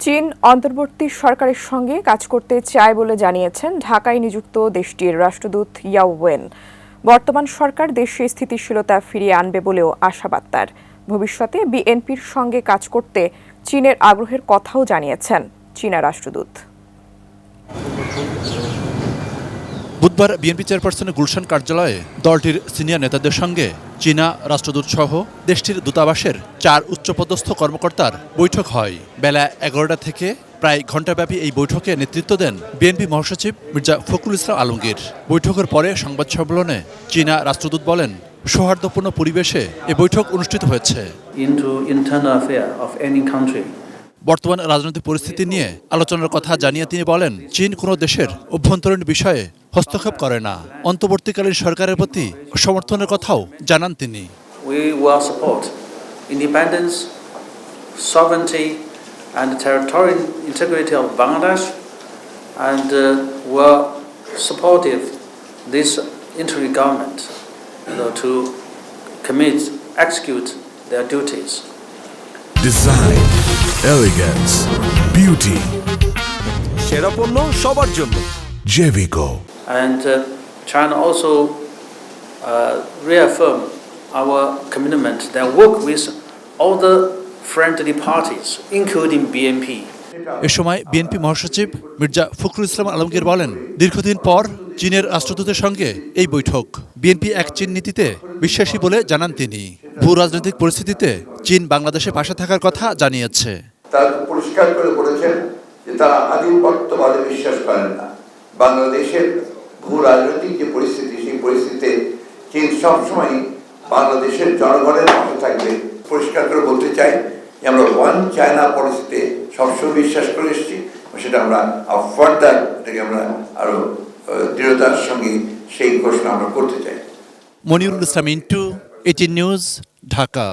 চীন অন্তর্বর্তী সরকারের সঙ্গে কাজ করতে চায় বলে জানিয়েছেন ঢাকায় নিযুক্ত দেশটির রাষ্ট্রদূত ইয়াও ওয়েন। বর্তমান সরকার দেশে স্থিতিশীলতা ফিরিয়ে আনবে বলেও আশাবাদ তার। ভবিষ্যতে বিএনপির সঙ্গে কাজ করতে চীনের আগ্রহের কথাও জানিয়েছেন চীনা রাষ্ট্রদূত। বুধবার বিএনপি চেয়ারপারসনের গুলশান কার্যালয়ে দলটির সিনিয়র নেতাদের সঙ্গে চীনা রাষ্ট্রদূত সহ দেশটির দূতাবাসের 4 উচ্চপদস্থ কর্মকর্তার বৈঠক হয়। বেলা 11টা থেকে প্রায় ঘণ্টাব্যাপী এই বৈঠকে নেতৃত্ব দেন বিএনপি মহাসচিব মির্জা ফখরুল ইসলাম আলমগীর। বৈঠকের পরে সংবাদ সম্মেলনে চীনা রাষ্ট্রদূত বলেন, সৌহার্দ্যপূর্ণ পরিবেশে এ বৈঠক অনুষ্ঠিত হয়েছে। বর্তমান রাজনৈতিক পরিস্থিতি নিয়ে আলোচনার কথা জানিয়ে তিনি বলেন, চীন কোনো দেশের অভ্যন্তরীণ বিষয়ে হস্তক্ষেপ করে না। অন্তর্বর্তীকালীন সরকারের প্রতি সমর্থনের কথাও জানান তিনি। We will support independence, sovereignty and territorial integrity of Bangladesh and were supportive this interim government to execute their duties. Design, elegance, beauty. সেরা পণ্য সবার জন্য। Jevico. And China also reaffirm our commitment that work with all the friendly parties, including BNP. এ সময় BNP মহাসচিব মির্জা ফখরুল ইসলাম আলমগীর বলেন, দীর্ঘদিন পর চীনের রাষ্ট্রদূতের সঙ্গে এই বৈঠক। বিএনপি এক চীন নীতিতে বিশ্বাসী বলে জানান তিনি। ভূ রাজনৈতিক পরিস্থিতিতে চীন বাংলাদেশের পাশে থাকার কথা জানিয়েছে। তারা পরিষ্কার করে বলেছেন যে তারা আধিপত্যবাদে বিশ্বাস করেন না। বাংলাদেশের ভূ রাজনৈতিক যে পরিস্থিতি, সেই পরিস্থিতিতে চীন সবসময় বাংলাদেশের জনগণের পাশে থাকবে। পরিষ্কার করে বলতে চাই যে আমরা ওয়ান চায়না পলিসিতে সবসময় বিশ্বাস করে এসেছি, সেটা আমরা ফার্দার এটাকে আমরা আরো দৃঢ়তার সঙ্গে সেই ঘোষণা আমরা করতে চাই। মনিরুল ইসলাম ইন্টু, 18 নিউজ, ঢাকা।